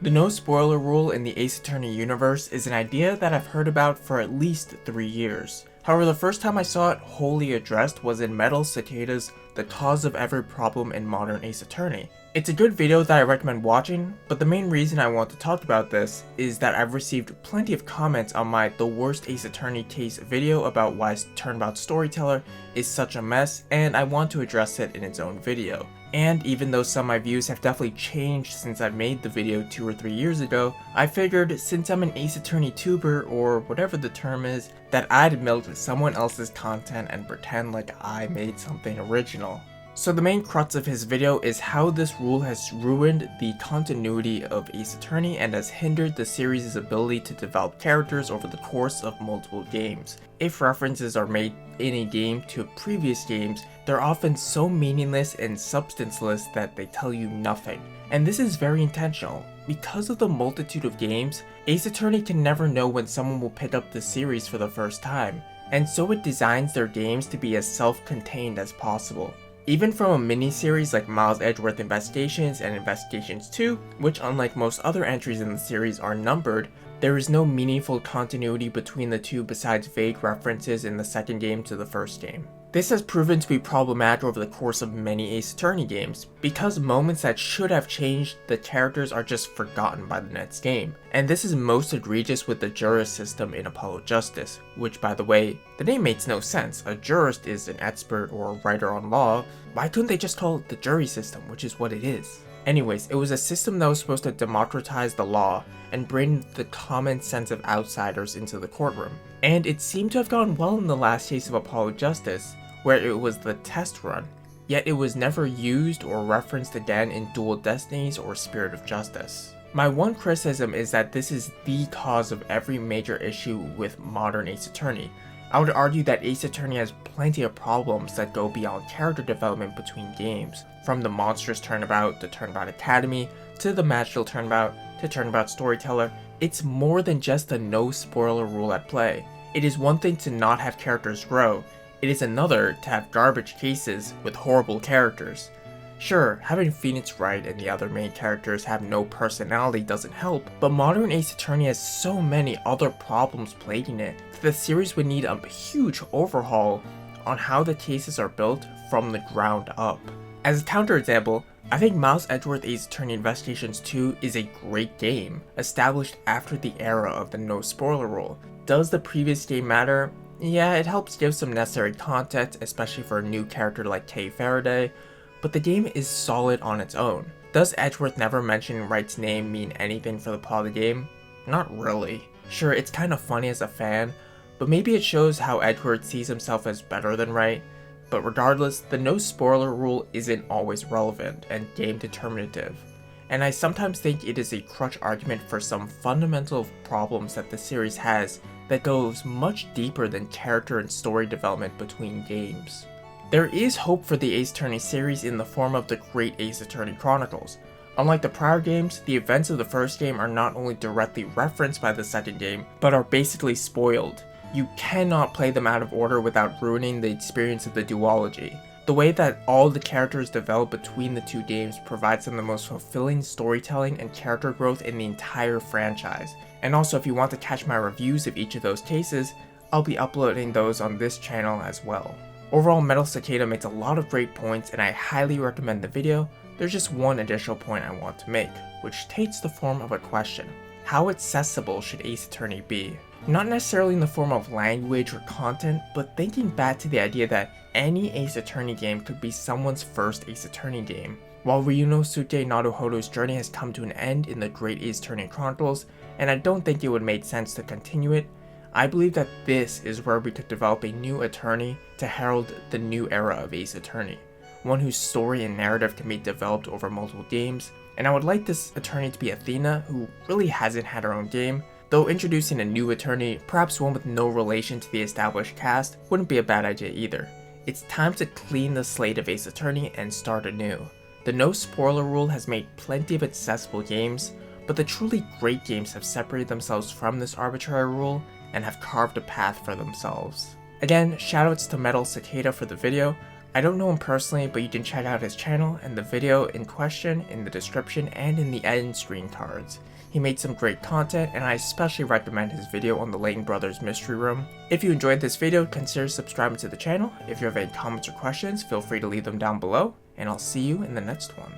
The no spoiler rule in the Ace Attorney universe is an idea that I've heard about for at least 3 years. However, the first time I saw it wholly addressed was in Metalcicada's The Cause of Every Problem in Modern Ace Attorney. It's a good video that I recommend watching, but the main reason I want to talk about this is that I've received plenty of comments on my The Worst Ace Attorney Case video about why Turnabout Storyteller is such a mess, and I want to address it in its own video. And even though some of my views have definitely changed since I made the video 2 or 3 years ago, I figured since I'm an Ace Attorney tuber, or whatever the term is, that I'd milk someone else's content and pretend like I made something original. So the main crux of his video is how this rule has ruined the continuity of Ace Attorney and has hindered the series' ability to develop characters over the course of multiple games. If references are made in a game to previous games, they're often so meaningless and substanceless that they tell you nothing. And this is very intentional. Because of the multitude of games, Ace Attorney can never know when someone will pick up the series for the first time, and so it designs their games to be as self-contained as possible. Even from a mini-series like Miles Edgeworth Investigations and Investigations 2, which unlike most other entries in the series are numbered, there is no meaningful continuity between the two besides vague references in the second game to the first game. This has proven to be problematic over the course of many Ace Attorney games, because moments that should have changed the characters are just forgotten by the next game. And this is most egregious with the jurist system in Apollo Justice, which by the way, the name makes no sense. A jurist is an expert or writer on law. Why couldn't they just call it the jury system, which is what it is? Anyways, it was a system that was supposed to democratize the law and bring the common sense of outsiders into the courtroom. And it seemed to have gone well in the last case of Apollo Justice, where it was the test run, yet it was never used or referenced again in Dual Destinies or Spirit of Justice. My one criticism is that this is the cause of every major issue with modern Ace Attorney. I would argue that Ace Attorney has plenty of problems that go beyond character development between games, from the Monstrous Turnabout to Turnabout Academy, to the Magical Turnabout, to Turnabout Storyteller. It's more than just a no spoiler rule at play. It is one thing to not have characters grow, it is another to have garbage cases with horrible characters. Sure, having Phoenix Wright and the other main characters have no personality doesn't help, but modern Ace Attorney has so many other problems plaguing it that the series would need a huge overhaul on how the cases are built from the ground up. As a counterexample, I think Miles Edgeworth Ace Attorney Investigations 2 is a great game, established after the era of the no spoiler rule. Does the previous game matter? Yeah, it helps give some necessary context, especially for a new character like Kay Faraday, but the game is solid on its own. Does Edgeworth never mention Wright's name mean anything for the plot of the game? Not really. Sure, it's kind of funny as a fan, but maybe it shows how Edgeworth sees himself as better than Wright. But regardless, the no spoiler rule isn't always relevant and game determinative, and I sometimes think it is a crutch argument for some fundamental problems that the series has that goes much deeper than character and story development between games. There is hope for the Ace Attorney series in the form of the Great Ace Attorney Chronicles. Unlike the prior games, the events of the first game are not only directly referenced by the second game, but are basically spoiled. You cannot play them out of order without ruining the experience of the duology. The way that all the characters develop between the two games provides them the most fulfilling storytelling and character growth in the entire franchise. And also, if you want to catch my reviews of each of those cases, I'll be uploading those on this channel as well. Overall, Metalcicada makes a lot of great points and I highly recommend the video. There's just one additional point I want to make, which takes the form of a question. How accessible should Ace Attorney be? Not necessarily in the form of language or content, but thinking back to the idea that any Ace Attorney game could be someone's first Ace Attorney game. While Ryunosuke Naruhodo's journey has come to an end in the Great Ace Attorney Chronicles, and I don't think it would make sense to continue it, I believe that this is where we could develop a new attorney to herald the new era of Ace Attorney, one whose story and narrative can be developed over multiple games, and I would like this attorney to be Athena, who really hasn't had her own game, though introducing a new attorney, perhaps one with no relation to the established cast, wouldn't be a bad idea either. It's time to clean the slate of Ace Attorney and start anew. The no spoiler rule has made plenty of accessible games, but the truly great games have separated themselves from this arbitrary rule and have carved a path for themselves. Again, shoutouts to Metalcicada for the video, I don't know him personally, but you can check out his channel and the video in question in the description and in the end screen cards. He made some great content, and I especially recommend his video on the Layton Brothers Mystery Room. If you enjoyed this video, consider subscribing to the channel. If you have any comments or questions, feel free to leave them down below, and I'll see you in the next one.